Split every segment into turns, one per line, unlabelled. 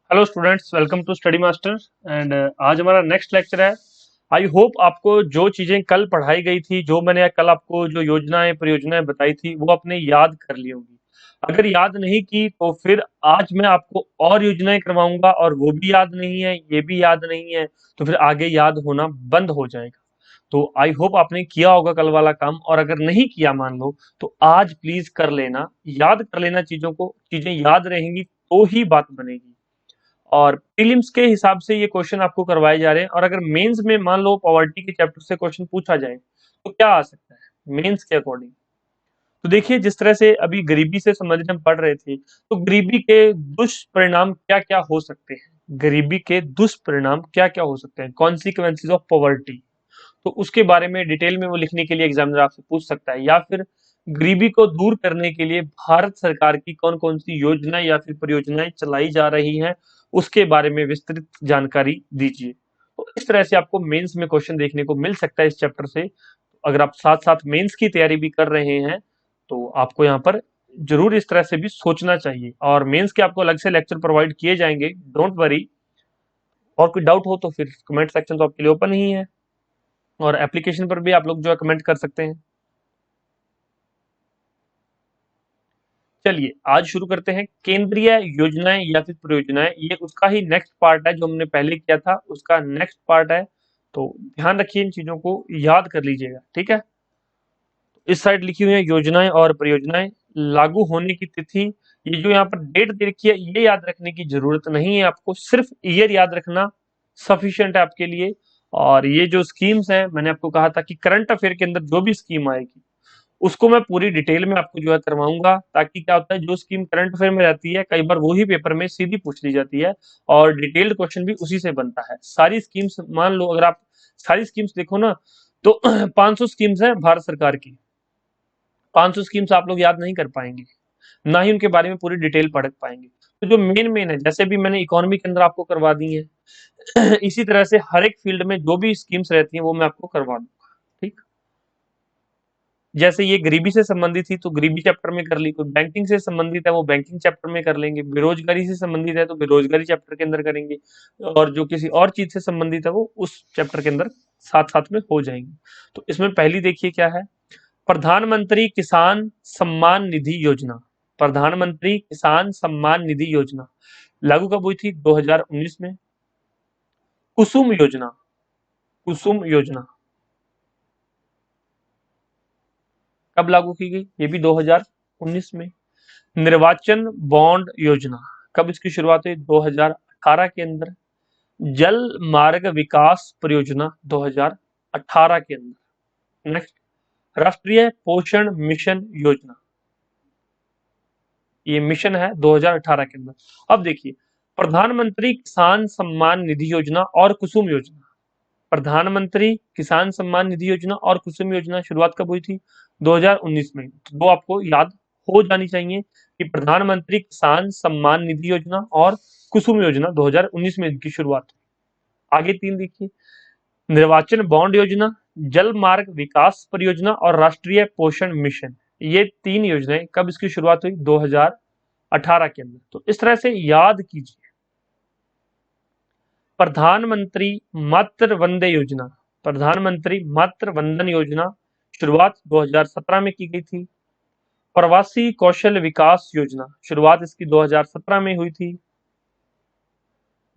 Hello students, welcome to Study Master. And आज हमारा next lecture है। आई होप आपको जो चीजें कल पढ़ाई गई थी, जो मैंने कल आपको जो योजनाएं परियोजनाएं बताई थी, वो आपने याद कर ली होंगी। अगर याद नहीं की तो फिर आज मैं आपको और योजनाएं करवाऊंगा और वो भी याद नहीं है, ये भी याद नहीं है, तो फिर आगे याद होना बंद हो जाएगा। तो आई होप आपने किया होगा कल वाला काम, और अगर नहीं किया मान लो तो आज प्लीज कर लेना, याद कर लेना चीजों को। चीजें याद रहेंगी तो ही बात बनेगी। और प्रीलिम्स के हिसाब से ये क्वेश्चन आपको करवाए जा रहे हैं, और अगर मेंस में मान लो पॉवर्टी के चैप्टर से क्वेश्चन पूछा जाए तो क्या आ सकता है मेंस के अकॉर्डिंग। तो देखिए, जिस तरह से अभी गरीबी से संबंधित हम पढ़ रहे थे, तो गरीबी के दुष्परिणाम क्या क्या हो सकते हैं, गरीबी के दुष्परिणाम क्या क्या हो सकते हैं, कॉन्सिक्वेंसेज ऑफ पॉवर्टी। तो उसके बारे में डिटेल में वो लिखने के लिए एग्जामिनर आपसे पूछ सकता है। या फिर गरीबी को दूर करने के लिए भारत सरकार की कौन कौन सी योजना या फिर परियोजनाएं चलाई जा रही हैं, उसके बारे में विस्तृत जानकारी दीजिए। तो इस तरह से आपको मेंस में क्वेश्चन देखने को मिल सकता है इस चैप्टर से। अगर आप साथ साथ मेंस की तैयारी भी कर रहे हैं तो आपको यहाँ पर जरूर इस तरह से भी सोचना चाहिए। और मेंस के आपको अलग से लेक्चर प्रोवाइड किए जाएंगे, डोंट वरी। और कोई डाउट हो तो फिर कमेंट सेक्शन तो आपके लिए ओपन ही है, और एप्लीकेशन पर भी आप लोग जो है कमेंट कर सकते हैं। चलिए आज शुरू करते हैं। केंद्रीय योजनाएं या फिर परियोजनाएं, ये उसका ही नेक्स्ट पार्ट है, जो हमने पहले किया था उसका नेक्स्ट पार्ट है। तो ध्यान रखिए, इन चीजों को याद कर लीजिएगा, ठीक है। इस साइड लिखी हुई है योजनाएं और परियोजनाएं, लागू होने की तिथि। ये जो यहाँ पर डेट दे रखी है, ये याद रखने की जरूरत नहीं है आपको, सिर्फ ईयर याद रखना सफिशिएंट है आपके लिए। और ये जो स्कीम्स हैं, मैंने आपको कहा था कि करंट अफेयर के अंदर जो भी स्कीम आएगी उसको मैं पूरी डिटेल में आपको जो है करवाऊंगा, ताकि क्या होता है, जो स्कीम करंट अफेयर में रहती है कई बार वही पेपर में सीधी पूछ ली जाती है, और डिटेल्ड क्वेश्चन भी उसी से बनता है। सारी स्कीम्स मान लो, अगर आप सारी स्कीम्स देखो ना, तो 500 स्कीम्स हैं भारत सरकार की। 500 स्कीम्स आप लोग याद नहीं कर पाएंगे, ना ही उनके बारे में पूरी डिटेल पढ़ पाएंगे। तो जो मेन मेन है, जैसे भी मैंने इकोनॉमी के अंदर आपको करवा दी है, इसी तरह से हर एक फील्ड में जो भी स्कीम्स रहती हैं वो मैं आपको करवा दूंगा, ठीक। जैसे ये गरीबी से संबंधित थी तो गरीबी चैप्टर में कर ली, कोई बैंकिंग से संबंधित है वो बैंकिंग चैप्टर में कर लेंगे, बेरोजगारी से संबंधित है तो बेरोजगारी चैप्टर के अंदर करेंगे, और जो किसी और चीज से संबंधित है वो उस चैप्टर के अंदर साथ साथ में हो जाएंगे। तो इसमें पहली देखिए क्या है, प्रधानमंत्री किसान सम्मान निधि योजना। प्रधानमंत्री किसान सम्मान निधि योजना लागू कब हुई थी? 2019 में। कुसुम योजना, कुसुम योजना कब लागू की गई? ये भी 2019 में। निर्वाचन बॉन्ड योजना कब इसकी शुरुआत हुई? 2018 के अंदर। जल मार्ग विकास परियोजना 2018 के अंदर। नेक्स्ट, राष्ट्रीय पोषण मिशन योजना, ये मिशन है 2018 के अंदर। अब देखिए, प्रधानमंत्री किसान सम्मान निधि योजना और कुसुम योजना। प्रधानमंत्री किसान सम्मान निधि योजना और कुसुम योजना शुरुआत कब हुई थी? 2019 में। तो दो आपको याद हो जानी चाहिए कि प्रधानमंत्री किसान सम्मान निधि योजना और कुसुम योजना 2019 में इनकी शुरुआत हुई। आगे तीन देखिए, निर्वाचन बॉन्ड योजना, जल मार्ग विकास परियोजना और राष्ट्रीय पोषण मिशन। ये तीन योजनाएं कब इसकी शुरुआत हुई? 2018 के अंदर। तो इस तरह से याद कीजिए। प्रधानमंत्री मातृ वंदे योजना, प्रधानमंत्री मातृ वंदन योजना शुरुआत 2017 में की गई थी। प्रवासी कौशल विकास योजना शुरुआत इसकी 2017 में हुई थी।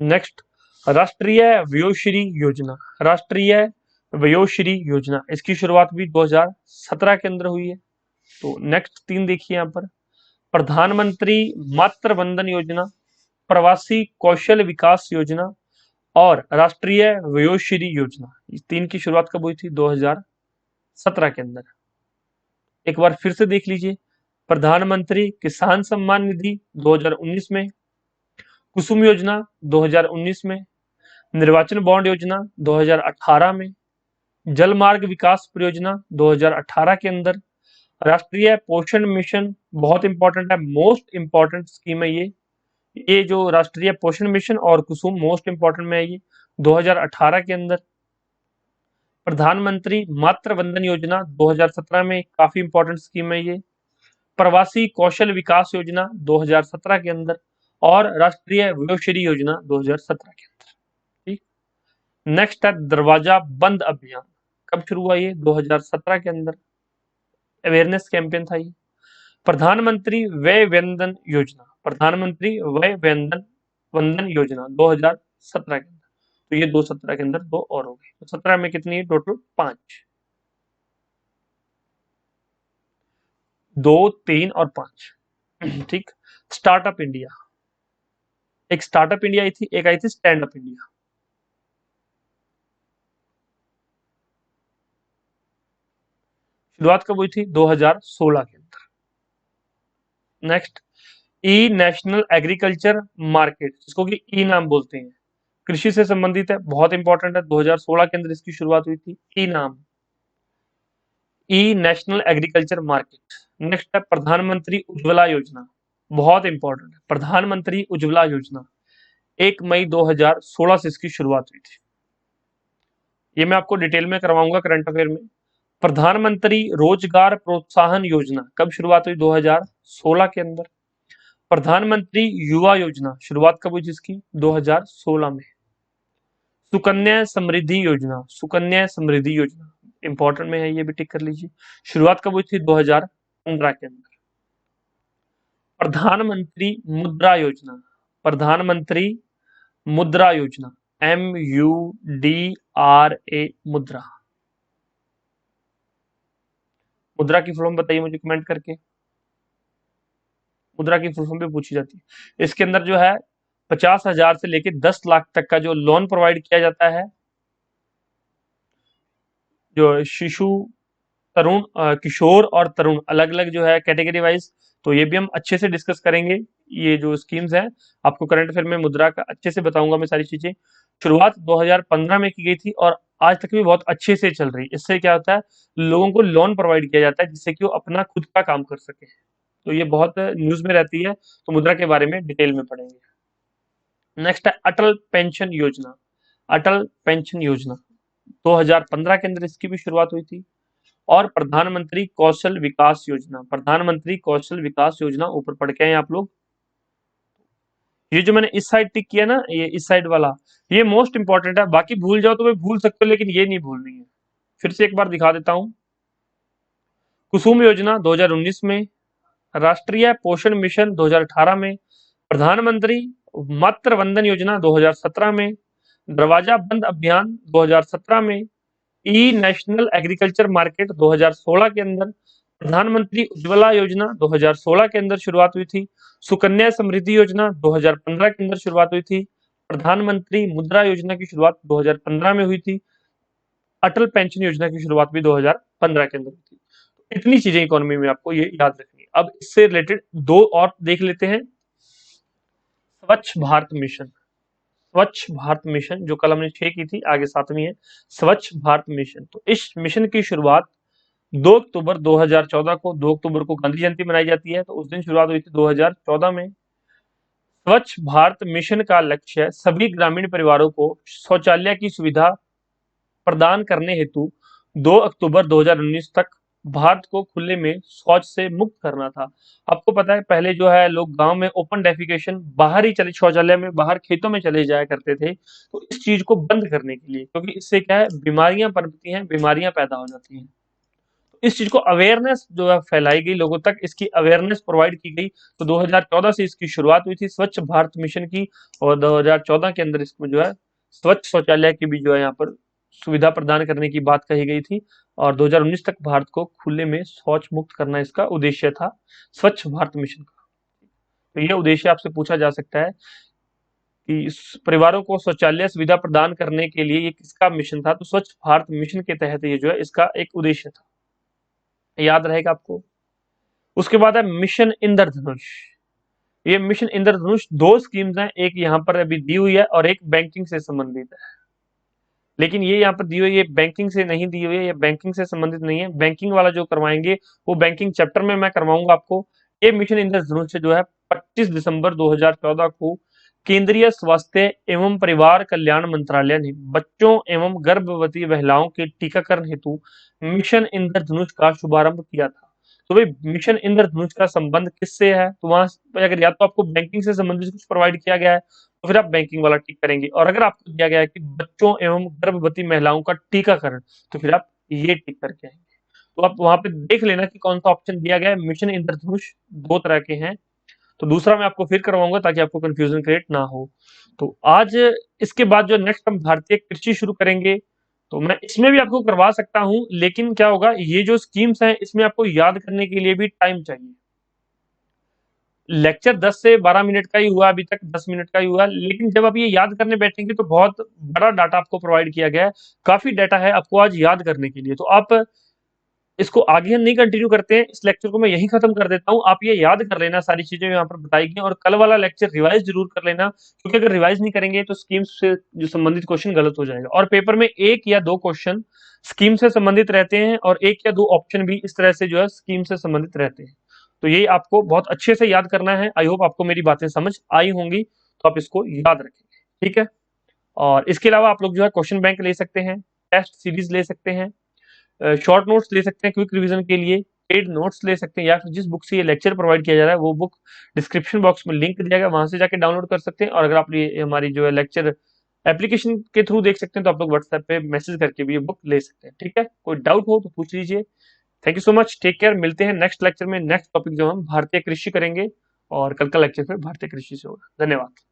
नेक्स्ट, राष्ट्रीय वयोश्री योजना, राष्ट्रीय वयोश्री योजना इसकी शुरुआत भी 2017 के अंदर हुई है। तो नेक्स्ट तीन देखिए यहाँ पर, प्रधानमंत्री मातृ वंदन योजना, प्रवासी कौशल विकास योजना और राष्ट्रीय वयोश्री योजना, इस तीन की शुरुआत कब हुई थी? 2017 के अंदर। एक बार फिर से देख लीजिए, प्रधानमंत्री किसान सम्मान निधि 2019 में, कुसुम योजना 2019 में, निर्वाचन बॉन्ड योजना 2018 में, जल मार्ग विकास परियोजना 2018 के अंदर, राष्ट्रीय पोषण मिशन बहुत इंपॉर्टेंट है, मोस्ट इंपॉर्टेंट स्कीम है ये जो राष्ट्रीय पोषण मिशन और कुसुम मोस्ट इंपॉर्टेंट में है ये 2018 के अंदर। प्रधानमंत्री मातृ वंदन योजना 2017 में, काफी इंपॉर्टेंट स्कीम है ये। प्रवासी कौशल विकास योजना 2017 के अंदर, और राष्ट्रीय वयोश्री योजना 2017 के अंदर। ठीक। नेक्स्ट है दरवाजा बंद अभियान, कब शुरू हुआ ये? 2017 के अंदर, अवेयरनेस कैंपेन था ये। प्रधानमंत्री वय वंदन योजना, प्रधानमंत्री वय वंदन वंदन योजना 2017 के अंदर। तो ये 2017 के अंदर दो और हो गए, तो 17 में कितनी है टोटल? 5, 2, 3 और 5। ठीक। स्टार्टअप इंडिया, एक स्टार्टअप इंडिया आई थी, एक आई थी स्टैंड अप इंडिया। शुरुआत कब हुई थी? 2016 के अंदर। नेक्स्ट, ई नेशनल एग्रीकल्चर मार्केट, जिसको कि ई नाम बोलते हैं, कृषि से संबंधित है, बहुत इंपॉर्टेंट है। 2016 के अंदर इसकी शुरुआत हुई थी, ई नाम, ई नेशनल एग्रीकल्चर मार्केट। नेक्स्ट है प्रधानमंत्री उज्ज्वला योजना, बहुत इंपॉर्टेंट है, प्रधानमंत्री उज्ज्वला योजना 1 मई 2016 से इसकी शुरुआत हुई थी। ये मैं आपको डिटेल में करवाऊंगा करंट अफेयर में। प्रधानमंत्री रोजगार प्रोत्साहन योजना कब शुरुआत हुई? 2016 के अंदर। प्रधानमंत्री युवा योजना शुरुआत कब हुई जिसकी? 2016 में। सुकन्या समृद्धि योजना, सुकन्या समृद्धि योजना इंपॉर्टेंट में है, ये भी टिक कर लीजिए। शुरुआत कब हुई थी? 2015 के अंदर। प्रधानमंत्री मुद्रा योजना, प्रधानमंत्री मुद्रा योजना, MUDRA, मुद्रा। मुद्रा की फुल फॉर्म बताइए मुझे कमेंट करके, मुद्रा की फुल फॉर्म भी पूछी जाती है। इसके अंदर जो है 50,000 से लेकर 10 लाख तक का जो लोन प्रोवाइड किया जाता है, जो शिशु, तरुण, किशोर और तरुण, अलग अलग जो है कैटेगरी वाइज, तो ये भी हम अच्छे से डिस्कस करेंगे। ये जो स्कीम्स हैं आपको करंट अफेयर में मुद्रा का अच्छे से बताऊंगा मैं सारी चीजें। शुरुआत 2015 में की गई थी और आज तक भी बहुत अच्छे से चल रही है। इससे क्या होता है, लोगों को लोन प्रोवाइड किया जाता है जिससे कि वो अपना खुद का काम कर सके, तो ये बहुत न्यूज में रहती है, तो मुद्रा के बारे में डिटेल में पढ़ेंगे। नेक्स्ट है अटल पेंशन योजना, अटल पेंशन योजना 2015 के अंदर इसकी भी शुरुआत हुई थी। और प्रधानमंत्री कौशल विकास योजना, प्रधानमंत्री कौशल विकास योजना ऊपर पढ़ के आए आप लोग। ये जो मैंने इस साइड टिक किया ना, ये इस साइड वाला, ये मोस्ट इंपॉर्टेंट है। बाकी भूल जाओ तो मैं भूल सकते हो, लेकिन ये नहीं भूलनी है। फिर से एक बार दिखा देता हूं। कुसुम योजना 2019 में, राष्ट्रीय पोषण मिशन 2018 में, प्रधानमंत्री मातृ वंदन योजना 2017 में, दरवाजा बंद अभियान 2017 में, ई नेशनल एग्रीकल्चर मार्केट 2016 के अंदर, प्रधानमंत्री उज्ज्वला योजना 2016 के अंदर शुरुआत हुई थी, सुकन्या समृद्धि योजना 2015 के अंदर शुरुआत हुई थी, प्रधानमंत्री मुद्रा योजना की शुरुआत 2015 में हुई थी, अटल पेंशन योजना की शुरुआत भी 2015 के अंदर हुई थी। इतनी चीजें इकोनॉमी में आपको ये याद रखनी है। अब इससे रिलेटेड दो और देख लेते हैं। स्वच्छ भारत मिशन, स्वच्छ भारत मिशन जो कल हमने 6 की थी, आगे 7वीं है, स्वच्छ भारत मिशन। तो इस मिशन की शुरुआत 2 अक्टूबर 2014 को, 2 अक्टूबर को गांधी जयंती मनाई जाती है, तो उस दिन शुरुआत हुई थी 2014 में। स्वच्छ भारत मिशन का लक्ष्य है सभी ग्रामीण परिवारों को शौचालय की सुविधा प्रदान करने हेतु 2 अक्टूबर 2019 तक भारत को खुले में शौच से मुक्त करना था। आपको पता है पहले जो है लोग गांव में ओपन डेफिकेशन, बाहर ही चले, शौचालय में बाहर खेतों में चले जाया करते थे, तो इस चीज को बंद करने के लिए, क्योंकि इससे क्या है, बीमारियां पनपती हैं, बीमारियां पैदा हो जाती हैं। इस चीज को अवेयरनेस जो है फैलाई गई, लोगों तक इसकी अवेयरनेस प्रोवाइड की गई। तो 2014 से इसकी शुरुआत हुई थी स्वच्छ भारत मिशन की, और 2014 के अंदर इसमें जो है स्वच्छ शौचालय की भी जो है यहाँ पर सुविधा प्रदान करने की बात कही गई थी, और 2019 तक भारत को खुले में शौच मुक्त करना इसका उद्देश्य था, स्वच्छ भारत मिशन का। तो यह उद्देश्य आपसे पूछा जा सकता है कि परिवारों को शौचालय सुविधा प्रदान करने के लिए ये किसका मिशन था? तो स्वच्छ भारत मिशन के तहत ये जो है इसका एक उद्देश्य था, याद रहेगा आपको। उसके बाद है मिशन इंद्रधनुष। ये मिशन इंद्रधनुष दो स्कीम्स हैं, एक यहाँ पर अभी दी हुई है और एक बैंकिंग से संबंधित है, लेकिन ये यहाँ पर दी हुई है, ये बैंकिंग से नहीं दी हुई है, ये बैंकिंग से संबंधित नहीं है। बैंकिंग वाला जो करवाएंगे वो बैंकिंग चैप्टर में मैं करवाऊंगा आपको। ये मिशन इंद्रधनुष से जो है 25 दिसंबर 2014 को केंद्रीय स्वास्थ्य एवं परिवार कल्याण मंत्रालय ने बच्चों एवं गर्भवती महिलाओं के टीकाकरण हेतु मिशन इंद्रधनुष का शुभारंभ किया था। तो भाई मिशन इंद्रधनुष का संबंध किससे है, तो वहां पे अगर या तो आपको बैंकिंग से संबंधित कुछ प्रोवाइड किया गया है तो फिर आप बैंकिंग वाला टिक करेंगे, और अगर आपको दिया गया है कि बच्चों एवं गर्भवती महिलाओं का टीकाकरण तो फिर आप ये टिक करके आएंगे। तो आप वहां पे देख लेना कि कौन सा ऑप्शन दिया गया है। मिशन इंद्रधनुष दो तरह के हैं, तो दूसरा मैं आपको फिर करवाऊंगा ताकि आपको कंफ्यूजन क्रिएट ना हो। तो आज इसके बाद जो नेक्स्ट हम भारतीय कृषि शुरू करेंगे, तो मैं इसमें भी आपको करवा सकता हूं, लेकिन क्या होगा, ये जो स्कीम्स हैं इसमें आपको याद करने के लिए भी टाइम चाहिए। लेक्चर 10 से 12 मिनट का ही हुआ, अभी तक 10 मिनट का ही हुआ, लेकिन जब आप ये याद करने बैठेंगे तो बहुत बड़ा डाटा आपको प्रोवाइड किया गया है, काफी डाटा है आपको आज याद करने के लिए। तो आप इसको आगे हम नहीं कंटिन्यू करते हैं, इस लेक्चर को मैं यहीं खत्म कर देता हूं। आप ये याद कर लेना सारी चीजें यहाँ पर बताई गई, और कल वाला लेक्चर रिवाइज जरूर कर लेना, क्योंकि अगर रिवाइज नहीं करेंगे तो स्कीम से जो संबंधित क्वेश्चन गलत हो जाएगा। और पेपर में एक या दो क्वेश्चन स्कीम से संबंधित रहते हैं, और एक या दो ऑप्शन भी इस तरह से जो है स्कीम से संबंधित रहते हैं। तो ये आपको बहुत अच्छे से याद करना है। आई होप आपको मेरी बातें समझ आई होंगी, तो आप इसको याद रखेंगे, ठीक है। और इसके अलावा आप लोग जो है क्वेश्चन बैंक ले सकते हैं, टेस्ट सीरीज ले सकते हैं, शॉर्ट नोट्स ले सकते हैं क्विक रिवीजन के लिए, पेड नोट्स ले सकते हैं, या फिर जिस बुक से ये लेक्चर प्रोवाइड किया जा रहा है वो बुक डिस्क्रिप्शन बॉक्स में लिंक दिया गया, वहां से जाके डाउनलोड कर सकते हैं। और अगर आप ये हमारी जो है लेक्चर एप्लीकेशन के थ्रू देख सकते हैं तो आप लोग व्हाट्सएप पे मैसेज करके भी ये बुक ले सकते हैं, ठीक है। कोई डाउट हो तो पूछ लीजिए। Thank you so much, take care, मिलते हैं नेक्स्ट लेक्चर में। नेक्स्ट टॉपिक जो हम भारतीय कृषि करेंगे, और कल का लेक्चर फिर भारतीय कृषि से होगा। धन्यवाद।